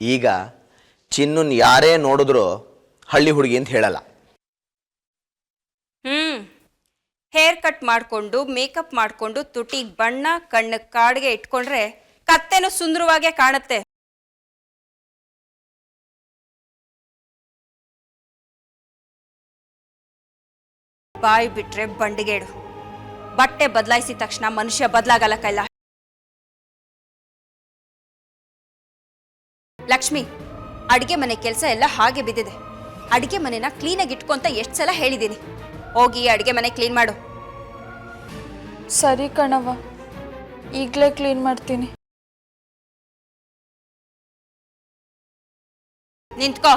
ಈಗ ಚಿನ್ನನ್ ಯಾರೇ ನೋಡಿದ್ರು ಹಳ್ಳಿ ಹುಡುಗಿ ಅಂತ ಹೇಳಲ್ಲ. ಹೇರ್ ಕಟ್ ಮಾಡಿಕೊಂಡು ಮೇಕಪ್ ಮಾಡಿಕೊಂಡು ತುಟಿಗೆ ಬಣ್ಣ ಕಣ್ಣಿಗೆ ಕಾಡಿಗೆ ಇಟ್ಕೊಂಡ್ರೆ ಕತ್ತೆನೂ ಸುಂದರವಾಗೇ ಕಾಣುತ್ತೆ. ಬಾಯಿ ಬಿಟ್ರೆ ಬಂಡಿಗೇಡು. ಬಟ್ಟೆ ಬದಲಾಯಿಸಿದ ತಕ್ಷಣ ಮನುಷ್ಯ ಬದಲಾಗಲ್ಲ ಕೈಲ. ಲಕ್ಷ್ಮಿ, ಅಡಿಗೆ ಮನೆ ಕೆಲಸ ಎಲ್ಲ ಹಾಗೆ ಬಿದ್ದಿದೆ. ಅಡಿಗೆ ಮನೆನ ಕ್ಲೀನಾಗಿ ಇಟ್ಕೊಂತ ಎಷ್ಟು ಸಲ ಹೇಳಿದ್ದೀನಿ. ಹೋಗಿ ಅಡಿಗೆ ಮನೆ ಕ್ಲೀನ್ ಮಾಡು. ಸರಿ ಕಣವ್ವ, ಈಗಲೇ ಕ್ಲೀನ್ ಮಾಡ್ತೀನಿ. ನಿಂತ್ಕೋ.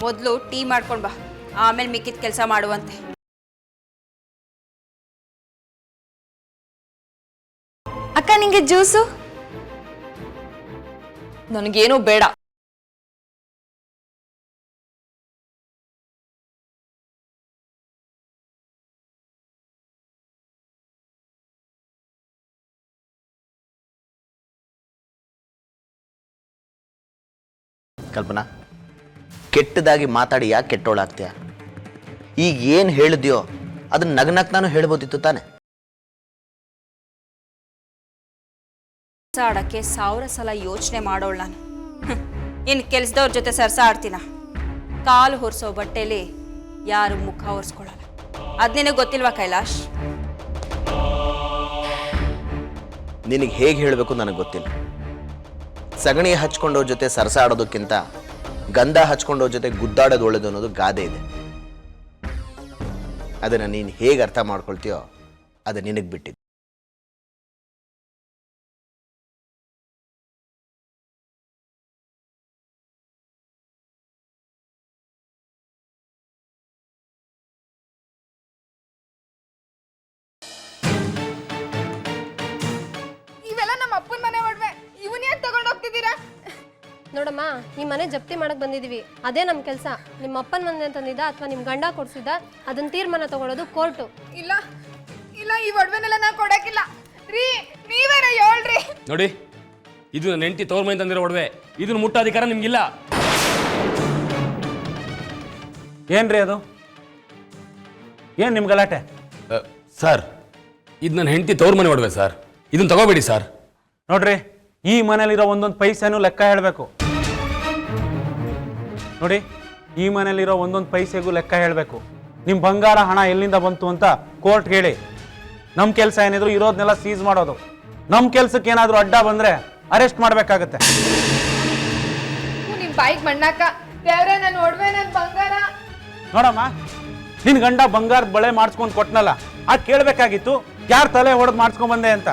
ಮೊದಲು ಟೀ ಮಾಡ್ಕೊಂಡು ಬಾ, ಆಮೇಲೆ ಮಿಕ್ಕಿದ ಕೆಲಸ ಮಾಡುವಂತೆ. ಅಕ್ಕ, ನಿಂಗೆ ಜ್ಯೂಸು? ನನಗೇನೂ ಬೇಡ. ಕಲ್ಪನಾ, ಕೆಟ್ಟದಾಗಿ ಮಾತಾಡಿ ಯಾಕೆ ಕೆಟ್ಟೋಳಾಗ್ತೀಯ? ಈಗ ಏನು ಹೇಳಿದ್ಯೋ ಅದನ್ನ ನಗ್ನಗ್ನಾನು ಹೇಳ್ಬೋದಿತ್ತು ತಾನೆ. ಆಡಕ್ಕೆ 1000 ಸಲ ಯೋಚನೆ ಮಾಡೋಳು ನಾನು. ಇನ್ನು ಕೆಲಸದವ್ರ ಜೊತೆ ಸರ್ಸ ಆಡ್ತೀನ? ಕಾಲು ಹೊರಿಸೋ ಬಟ್ಟೆಲಿ ಯಾರು ಮುಖ ಒರೆಸ್ಕೊಳ್ಳಲ್ಲ. ಅದು ನಿನಗೆ ಗೊತ್ತಿಲ್ವಾ ಕೈಲಾಶ್? ನಿನಗೆ ಹೇಗೆ ಹೇಳಬೇಕು ನನಗೆ ಗೊತ್ತಿಲ್ಲ. ಸಗಣಿ ಹಚ್ಕೊಂಡವ್ರ ಜೊತೆ ಸರಸ ಆಡೋದಕ್ಕಿಂತ ಗಂಧ ಹಚ್ಕೊಂಡವ್ರ ಜೊತೆ ಗುದ್ದಾಡೋದು ಒಳ್ಳೆದು ಅನ್ನೋದು ಗಾದೆ ಇದೆ. ಅದನ್ನು ನೀನು ಹೇಗೆ ಅರ್ಥ ಮಾಡ್ಕೊಳ್ತೀಯೋ ಅದು ನಿನಗೆ ಬಿಟ್ಟಿದ್ದು. ಇವೆಲ್ಲ ನಮ್ಮ ಅಪ್ಪನ ಮನೆ ಒಡವೆ. ಇವನ್ ಯಾಕೆ ತಗೊಂಡು ಹೋಗ್ತಿದ್ದೀರಾ? ನೋಡಮ್ಮ, ನಿಮ್ಮ ಮನೆ ಜಪ್ತಿ ಮಾಡಕ್ ಬಂದಿದೀವಿ. ಅದೇ ನಮ್ಮ ಕೆಲಸ. ನಿಮ್ಮ ಅಪ್ಪನ ಮನೆ ತಂದಿದ್ದ ಅಥವಾ ನಿಮ್ಮ ಗಂಡ ಕೊಡ್ಸಿದ್ದ ಅದನ್ನ ತೀರ್ಮಾನ ತಗೊಳ್ಳೋದು ಕೋರ್ಟು. ಇಲ್ಲ ಇಲ್ಲ, ಈ ಒಡವೆನೆಲ್ಲ ನಾ ಕೊಡಕ್ಕಿಲ್ಲ ರೀ. ನೀವೇನ ಹೇಳ್ರಿ. ನೋಡಿ, ಇದು ನನ್ನ ಹೆಂಡತಿ ತವ್ರ ಮನೆ ತಂದಿರೋ ಒಡವೆ. ಇದನ್ನ ಮುಟ್ಟೋ ಅಧಿಕಾರ ನಿಮ್ಗಿಲ್ಲ. ಏನ್ರಿ ಅದು? ಏನ್ ನಿಮ್ ಗಲಾಟೆ? ಸರ್, ಇದು ನನ್ನ ಹೆಂಡತಿ ತವ್ರ ಮನೆ ಒಡವೆ ಸರ್. ಇದನ್ನ ತಗೋಬೇಡಿ ಸರ್. ನೋಡ್ರಿ, ಈ ಮನೇಲಿರೋ ಒಂದೊಂದು ಪೈಸೆನೂ ಲೆಕ್ಕ ಹೇಳಬೇಕು. ನೋಡಿ, ಈ ಮನೇಲಿರೋ ಒಂದೊಂದು ಪೈಸೆಗೂ ಲೆಕ್ಕ ಹೇಳಬೇಕು. ನಿಮ್ಮ ಬಂಗಾರ ಹಣ ಎಲ್ಲಿಂದ ಬಂತು ಅಂತ ಕೋರ್ಟ್ ಹೇಳಿ. ನಮ್ಮ ಕೆಲಸ ಏನಿದ್ರು ಇರೋದನ್ನೆಲ್ಲ ಸೀಸ್ ಮಾಡೋದು. ನಮ್ಮ ಕೆಲ್ಸಕ್ಕೆ ಏನಾದರೂ ಅಡ್ಡ ಬಂದ್ರೆ ಅರೆಸ್ಟ್ ಮಾಡಬೇಕಾಗತ್ತೆ. ನಿಮ್ ಬಾಯಿಗೆ ಮಣ್ಣಾಕ ದೇವ್ರೆ, ನನ್ನ ಒಡವೆ, ನನ್ನ ಬಂಗಾರ. ನೋಡಮ್ಮ, ನಿನ್ ಗಂಡ ಬಂಗಾರ ಬಳೆ ಮಾಡಿಸ್ಕೊಂಡು ಕೊಟ್ನಲ್ಲ, ಅದು ಕೇಳಬೇಕಾಗಿತ್ತು ಯಾರು ತಲೆ ಹೊಡೆದು ಮಾಡಿಸ್ಕೊಂಡ್ ಬಂದೆ ಅಂತ.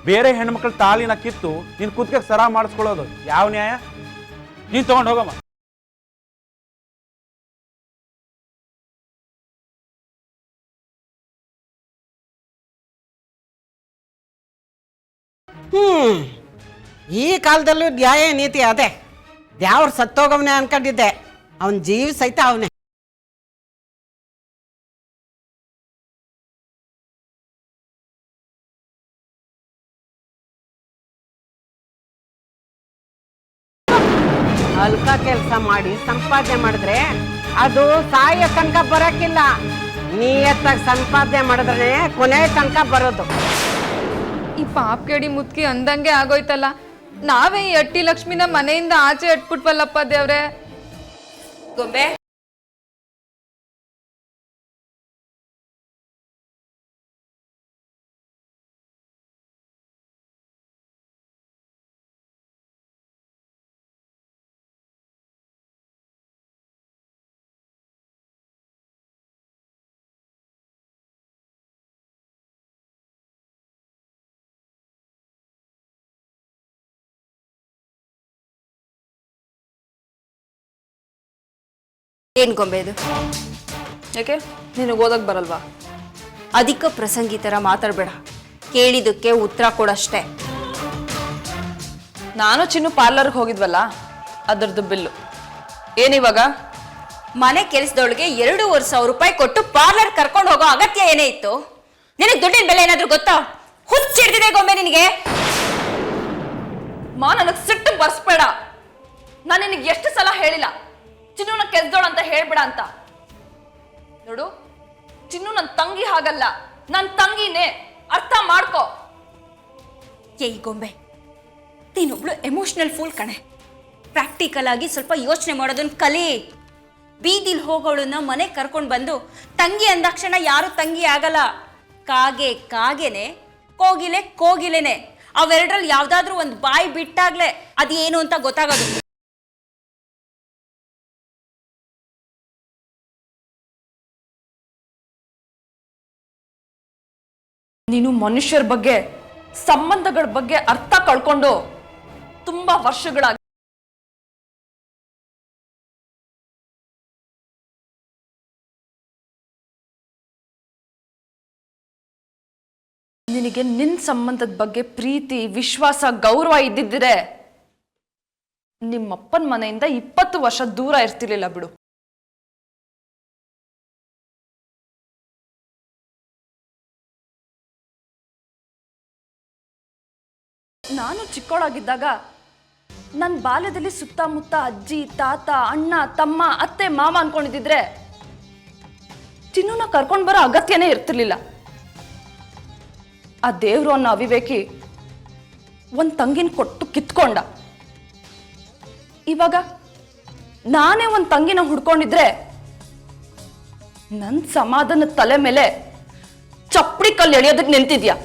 ಬೇರೆ ಹೆಣ್ಮಕ್ಳ ತಾಲಿನ ಕಿತ್ತು ನೀನು ಕುತ್ತಿಗೆ ಸರ ಮಾಡಿಸ್ಕೊಳ್ಳೋದು ಯಾವ ನ್ಯಾಯ? ನೀನು ತಗೊಂಡು ಹೋಗಮ್ಮ. ಈ ಕಾಲದಲ್ಲೂ ನ್ಯಾಯ ನೀತಿ ಅದೇ. ಯಾವ್ರು ಸತ್ತೋಗವನೇ ಅನ್ಕೊಂಡಿದ್ದೆ, ಅವನ ಜೀವ ಸಹಿತ ಅವನೇ. ಅಲ್ಕ ಕೆಲಸ ಮಾಡಿ ಸಂಪಾದನೆ ಮಾಡಿದ್ರೆ ಅದು ಸಾಯ ತನಕ ಬರೋಕ್ಕಿಲ್ಲ. ನಿಯತ್ತಾಗಿ ಸಂಪಾದನೆ ಮಾಡಿದ್ರೆ ಕೊನೆ ತನಕ ಬರೋದು. ಈ ಪಾಪ್ ಕೇಡಿ ಮುತ್ಕಿ ಅಂದಂಗೆ ಆಗೋಯ್ತಲ್ಲ. ನಾವೇ ಈ ಅಟ್ಟಿ ಲಕ್ಷ್ಮಿನ ಮನೆಯಿಂದ ಆಚೆ ಇಟ್ಬಿಟ್ವಲ್ಲಪ್ಪ ದೇವ್ರೆ. ಗೊಂಬೆ, ಏನ್ ಗೊಂಬೆ ಇದು? ಯಾಕೆ, ನಿನಗೆ ಓದಕ್ ಬರಲ್ವಾ? ಅಧಿಕ ಪ್ರಸಂಗಿ ಥರ ಮಾತಾಡಬೇಡ. ಕೇಳಿದ್ದಕ್ಕೆ ಉತ್ತರ ಕೊಡಷ್ಟೇ. ನಾನು ಚಿನ್ನು ಪಾರ್ಲರ್ಗೆ ಹೋಗಿದ್ವಲ್ಲ, ಅದರದ್ದು ಬಿಲ್ಲು ಏನಿವಾಗ? ಮನೆ ಕೆಲಸದೊಳಗೆ 2,500 ರೂಪಾಯಿ ಕೊಟ್ಟು ಪಾರ್ಲರ್ ಕರ್ಕೊಂಡು ಹೋಗೋ ಅಗತ್ಯ ಏನೇ ಇತ್ತು? ನಿನಗೆ ದುಡ್ಡಿನ ಬೆಲೆ ಏನಾದ್ರೂ ಗೊತ್ತಾ? ಹುಚ್ಚಿಡ್ತಿದೆ ಗೊಂಬೆ ನಿನಗೆ. ನನಗೆ ಸಿಟ್ಟು ಬರ್ಸ್ಬೇಡ. ನಾನು ನಿನಗೆ ಎಷ್ಟು ಸಲ ಹೇಳಿಲ್ಲ ಚಿನ್ನುನ ಕೆಲ್ಸದೋಳು ಅಂತ ಹೇಳ್ಬೇಡ ಅಂತ. ನೋಡು, ಚಿನ್ನು ನನ್ನ ತಂಗಿ ಹಾಗಲ್ಲ, ನನ್ನ ತಂಗಿನೇ, ಅರ್ಥ ಮಾಡ್ಕೋ. ಏಯ್ ಗೊಂಬೆ, ನೀನೊಬ್ಳು ಎಮೋಷನಲ್ ಫೂಲ್ ಕಣೆ. ಪ್ರಾಕ್ಟಿಕಲ್ ಆಗಿ ಸ್ವಲ್ಪ ಯೋಚನೆ ಮಾಡೋದನ್ನ ಕಲಿ. ಬೀದಿಲ್ ಹೋಗೋಳನ್ನ ಮನೆಗೆ ಕರ್ಕೊಂಡು ಬಂದು ತಂಗಿ ಅಂದಾಕ್ಷಣ ಯಾರು ತಂಗಿ ಆಗಲ್ಲ. ಕಾಗೆ ಕಾಗೆನೆ, ಕೋಗಿಲೆ ಕೋಗಿಲೆನೆ. ಅವೆರಡರಲ್ಲಿ ಯಾವ್ದಾದ್ರೂ ಒಂದು ಬಾಯಿ ಬಿಟ್ಟಾಗ್ಲೇ ಅದೇನು ಅಂತ ಗೊತ್ತಾಗೋದು. ನೀನು ಮನುಷ್ಯರ ಬಗ್ಗೆ, ಸಂಬಂಧಗಳ ಬಗ್ಗೆ ಅರ್ಥ ಕಳ್ಕೊಂಡು ತುಂಬಾ ವರ್ಷಗಳಾಗಿ ನಿನಗೆ ನಿನ್ನ ಸಂಬಂಧದ ಬಗ್ಗೆ ಪ್ರೀತಿ, ವಿಶ್ವಾಸ, ಗೌರವ ಇದ್ದಿದ್ದರೆ ನಿಮ್ಮಪ್ಪನ ಮನೆಯಿಂದ 20 ವರ್ಷ ದೂರ ಇರ್ತಿರ್ಲಿಲ್ಲ ಬಿಡು. ನಾನು ಚಿಕ್ಕವಳಾಗಿದ್ದಾಗ ನನ್ನ ಬಾಲ್ಯದಲ್ಲಿ ಸುತ್ತಮುತ್ತ ಅಜ್ಜಿ, ತಾತ, ಅಣ್ಣ, ತಮ್ಮ, ಅತ್ತೆ, ಮಾವ ಅನ್ಕೊಂಡಿದ್ದಿದ್ರೆ ಚಿನ್ನುನ ಕರ್ಕೊಂಡು ಬರೋ ಅಗತ್ಯನೇ ಇರ್ತಿರ್ಲಿಲ್ಲ. ಆ ದೇವ್ರು ಅನ್ನೋ ಅವಿವೇಕಿ ಒಂದು ತಂಗಿನ ಕೊಟ್ಟು ಕಿತ್ಕೊಂಡ. ಇವಾಗ ನಾನೇ ಒಂದು ತಂಗಿನ ಹುಡ್ಕೊಂಡಿದ್ರೆ ನನ್ನ ಸಮಾಧಾನದ ತಲೆ ಮೇಲೆ ಚಪ್ಪಡಿ ಕಲ್ಲು ಎಳೆಯೋದಕ್ಕೆ ನಿಂತಿದ್ಯಾ?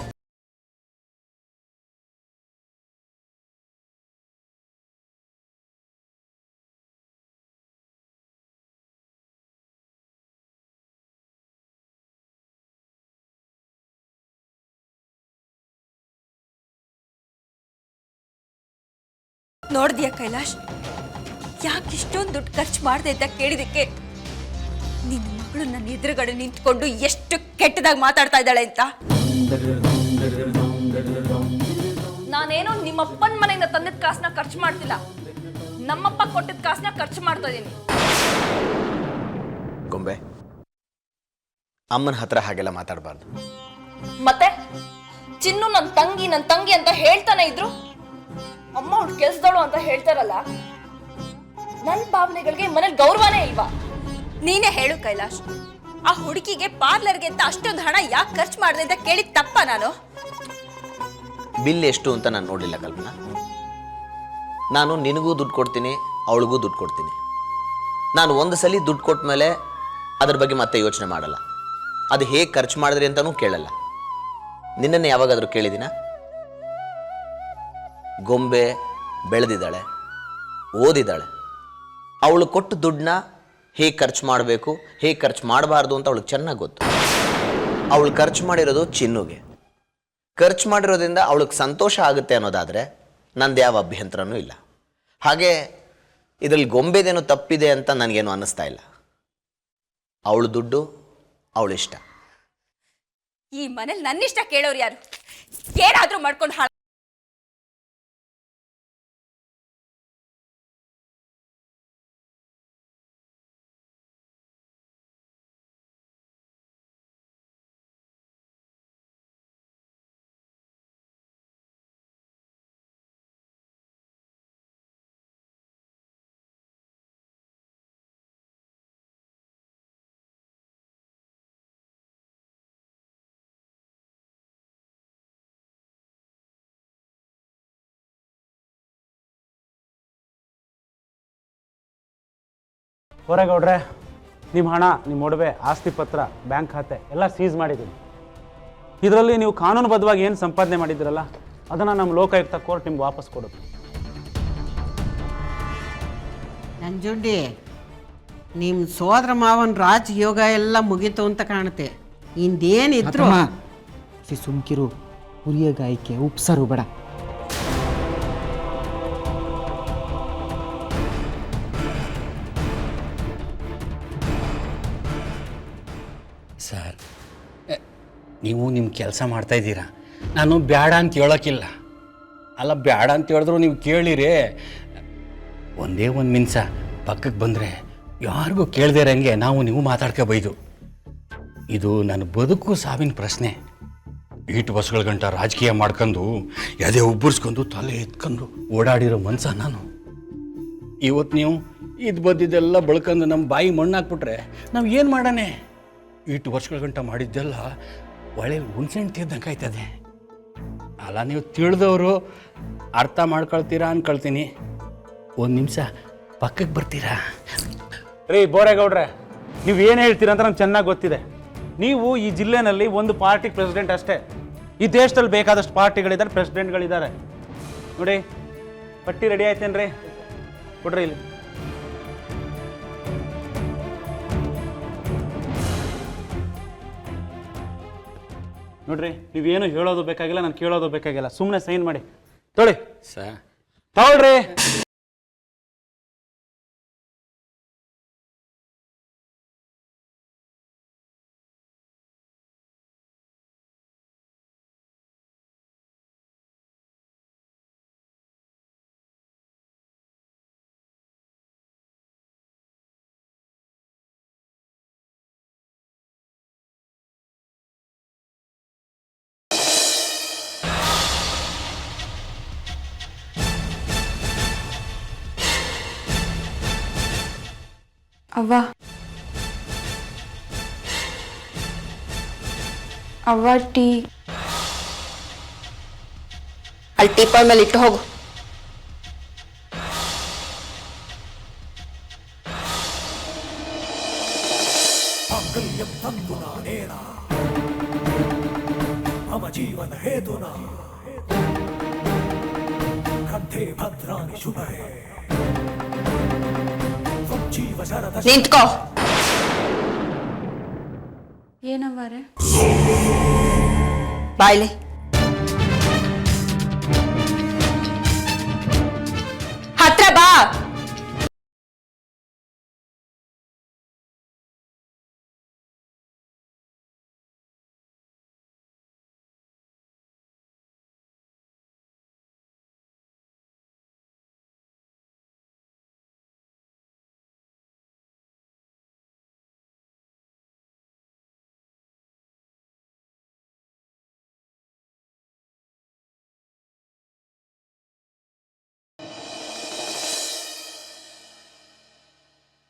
ನೋಡ್ದ್ಯಾ ಕೈಲಾಶ್, ಯಾಕೆ ಇಷ್ಟೊಂದು ದುಡ್ಡು ಖರ್ಚು ಮಾಡಿದೆ ಅಂತ ಕೇಳಿದಕ್ಕೆ ನಿನ್ನ ಮಗಳು ನನ್ನ ಎದುರುಗಡೆ ನಿಂತ್ಕೊಂಡು ಎಷ್ಟು ಕೆಟ್ಟದಾಗಿ ಮಾತಾಡ್ತಾ ಇದ್ದಾಳೆ ಅಂತ. ನಾನೇನೋ ನಿಮ್ಮಪ್ಪನ ಮನೆಯಿಂದ ತಂದಿದ್ದ ಕಾಸನ್ನ ಖರ್ಚು ಮಾಡ್ತಿಲ್ಲ, ನಮ್ಮಪ್ಪ ಕೊಟ್ಟಿದ್ದ ಕಾಸನ್ನ ಖರ್ಚು ಮಾಡ್ತಾ ಇದ್ದೀನಿ. ಗೊಂಬೆ, ಅಮ್ಮನ ಹತ್ರ ಹಾಗೆಲ್ಲ ಮಾತಾಡಬಾರ್ದು. ಮತ್ತೆ ಚಿನ್ನು ನನ್ನ ತಂಗಿ ಅಂತ ಹೇಳ್ತಾನೆ ಇದ್ರು, ಅಮ್ಮ ಅವ್ಳು ಕೆಲ್ಸದವಳು ಅಂತ ಹೇಳ್ತಾರಲ್ಲ. ನನ್ನ ಭಾವನೆಗಳಿಗೆ ಮನೇಲಿ ಗೌರವನೇ ಇಲ್ವಾ? ನೀನೇ ಹೇಳು ಕೈಲಾಶ್, ಆ ಹುಡುಗಿಗೆ ಪಾರ್ಲರ್ಗೆ ಅಂತ ಅಷ್ಟೊಂದು ಹಣ ಯಾಕೆ ಖರ್ಚು ಮಾಡಿದೆ ಅಂತ ಕೇಳಿದ ತಪ್ಪ ನಾನು? ಬಿಲ್ ಎಷ್ಟು ಅಂತ ನಾನು ನೋಡಲಿಲ್ಲ ಕಲ್ಪನಾ. ನಾನು ನಿನಗೂ ದುಡ್ಡು ಕೊಡ್ತೀನಿ, ಅವಳಿಗೂ ದುಡ್ಡು ಕೊಡ್ತೀನಿ. ನಾನು ಒಂದು ಸಲ ದುಡ್ಡು ಕೊಟ್ಟ ಮೇಲೆ ಅದ್ರ ಬಗ್ಗೆ ಮತ್ತೆ ಯೋಚನೆ ಮಾಡಲ್ಲ. ಅದು ಹೇಗೆ ಖರ್ಚು ಮಾಡಿದ್ರಿ ಅಂತಲೂ ಕೇಳಲ್ಲ. ನಿನ್ನನ್ನು ಯಾವಾಗಾದರೂ ಕೇಳಿದಿನ? ಗೊಂಬೆ ಬೆಳೆದಿದ್ದಾಳೆ, ಓದಿದ್ದಾಳೆ. ಅವಳು ಕೊಟ್ಟು ದುಡ್ಡನ್ನ ಹೇಗೆ ಖರ್ಚು ಮಾಡಬೇಕು, ಹೇಗೆ ಖರ್ಚು ಮಾಡಬಾರ್ದು ಅಂತ ಅವಳಿಗೆ ಚೆನ್ನಾಗಿ ಗೊತ್ತು. ಅವಳು ಖರ್ಚು ಮಾಡಿರೋದು ಚಿನ್ನುಗೆ. ಖರ್ಚು ಮಾಡಿರೋದ್ರಿಂದ ಅವಳಿಗೆ ಸಂತೋಷ ಆಗುತ್ತೆ ಅನ್ನೋದಾದರೆ ನಂದು ಯಾವ ಅಭ್ಯಂತರನೂ ಇಲ್ಲ. ಹಾಗೆ ಇದರಲ್ಲಿ ಗೊಂಬೆದೇನೋ ತಪ್ಪಿದೆ ಅಂತ ನನಗೇನು ಅನ್ನಿಸ್ತಾ ಇಲ್ಲ. ಅವಳು ದುಡ್ಡು, ಅವಳು ಇಷ್ಟ. ಈ ಮನೇಲಿ ನನ್ನಿಷ್ಟ ಕೇಳೋರು ಯಾರು? ಏನಾದ್ರೂ ಮಾಡ್ಕೊಂಡು ಹಾಳ. ಹೊರಗೌಡ್ರೆ, ನಿಮ್ಮ ಹಣ, ನಿಮ್ಮ ಒಡವೆ, ಆಸ್ತಿ ಪತ್ರ, ಬ್ಯಾಂಕ್ ಖಾತೆ ಎಲ್ಲ ಸೀಸ್ ಮಾಡಿದ್ದೀನಿ. ಇದರಲ್ಲಿ ನೀವು ಕಾನೂನುಬದ್ಧವಾಗಿ ಏನು ಸಂಪಾದನೆ ಮಾಡಿದ್ದೀರಲ್ಲ ಅದನ್ನು ನಮ್ಮ ಲೋಕಾಯುಕ್ತ ಕೋರ್ಟ್ ನಿಮ್ಗೆ ವಾಪಸ್ ಕೊಡುತ್ತೆ. ನಂಜುಂಡಿ, ನಿಮ್ಮ ಸೋದರ ಮಾವನ ರಾಜಯೋಗ ಎಲ್ಲ ಮುಗೀತು ಅಂತ ಕಾಣುತ್ತೆ. ಇಂದೇನಿದ್ರು ಸುಮ್ಕಿರು, ಹುರಿಯ ಗಾಯಕ್ಕೆ ಉಪ್ಸರು ಬೇಡ. ಸರ್, ನೀವು ನಿಮ್ಮ ಕೆಲಸ ಮಾಡ್ತಾಯಿದ್ದೀರಾ, ನಾನು ಬೇಡ ಅಂತ ಹೇಳೋಕ್ಕಿಲ್ಲ. ಅಲ್ಲ, ಬೇಡ ಅಂತ ಹೇಳಿದ್ರು ನೀವು ಕೇಳಿರಿ. ಒಂದೇ ಒಂದು ನಿಮಿಷ ಪಕ್ಕಕ್ಕೆ ಬಂದರೆ ಯಾರಿಗೂ ಕೇಳದೇ ಇರೋಂಗೆ ನಾವು ನೀವು ಮಾತಾಡ್ಕೋಬೈದು. ಇದು ನನ್ನ ಬದುಕು ಸಾವಿನ ಪ್ರಶ್ನೆ. ಈಟು ವರ್ಷಗಳ ಗಂಟ ರಾಜಕೀಯ ಮಾಡ್ಕೊಂಡು ಎದೆ ಉಬ್ಬರಿಸ್ಕೊಂಡು ತಲೆ ಎತ್ಕೊಂಡು ಓಡಾಡಿರೋ ಮನ್ಸ ನಾನು. ಇವತ್ತು ನೀವು ಇದು ಬದ್ದಿದ್ದೆಲ್ಲ ಬಳ್ಕೊಂಡು ನಮ್ಮ ಬಾಯಿ ಮಣ್ಣಾಕ್ಬಿಟ್ರೆ ನಾವು ಏನು ಮಾಡಾನೆ? ಈಟು ವರ್ಷಗಳ ಗಂಟ ಮಾಡಿದ್ದೆಲ್ಲ ಒಳ್ಳೆ ಹುಣ್ಸೆಹಣ್ಣು ತಿದ್ದಂಗೆ ಆಯ್ತದೆ. ಅಲ್ಲ, ನೀವು ತಿಳಿದವರು ಅರ್ಥ ಮಾಡ್ಕೊಳ್ತೀರಾ ಅನ್ಕೊಳ್ತೀನಿ. ಒಂದು ನಿಮಿಷ ಪಕ್ಕಕ್ಕೆ ಬರ್ತೀರಾ? ರೀ ಬೋರೇಗೌಡ್ರೆ, ನೀವು ಏನು ಹೇಳ್ತೀರಾ ಅಂತ ನಮ್ಗೆ ಚೆನ್ನಾಗಿ ಗೊತ್ತಿದೆ. ನೀವು ಈ ಜಿಲ್ಲೆನಲ್ಲಿ ಒಂದು ಪಾರ್ಟಿ ಪ್ರೆಸಿಡೆಂಟ್ ಅಷ್ಟೇ. ಈ ದೇಶದಲ್ಲಿ ಬೇಕಾದಷ್ಟು ಪಾರ್ಟಿಗಳಿದ್ದಾರೆ, ಪ್ರೆಸಿಡೆಂಟ್ಗಳಿದ್ದಾರೆ. ನೋಡಿ, ಪಟ್ಟಿ ರೆಡಿ ಆಯ್ತೇನ್ರಿ? ಕೊಡ್ರಿ ಇಲ್ಲಿ. ನೋಡ್ರಿ, ನೀವೇನು ಹೇಳೋದು ಬೇಕಾಗಿಲ್ಲ, ನಾನು ಕೇಳೋದು ಬೇಕಾಗಿಲ್ಲ. ಸುಮ್ಮನೆ ಸೈನ್ ಮಾಡಿ ತೊಳಿ ಸರ್. ತಗೊಳ್ರಿ. ಅವ್ವ ಅವ್ವ ಟೀ ಅಲ್ಲಿ ಟೀಪಾಯ್ ಮೇಲೆ ಇಟ್ಟು ಹೋಗು. ನಿಂತ್ಕೋ. ಏನವ್ವಾರೆ? ಬಾಯ್ಲೆ. ಹತ್ರ ಬಾ.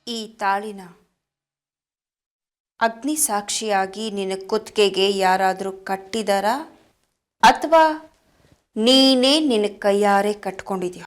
ಈ ತಾಳಿನ ಅಗ್ನಿ ಸಾಕ್ಷಿಯಾಗಿ ನಿನ್ನ ಕುತ್ತಿಗೆಗೆ ಯಾರಾದರೂ ಕಟ್ಟಿದಾರಾ ಅಥವಾ ನೀನೇ ನಿನ್ನ ಕೈಯಾರೆ ಕಟ್ಕೊಂಡಿದ್ಯೋ?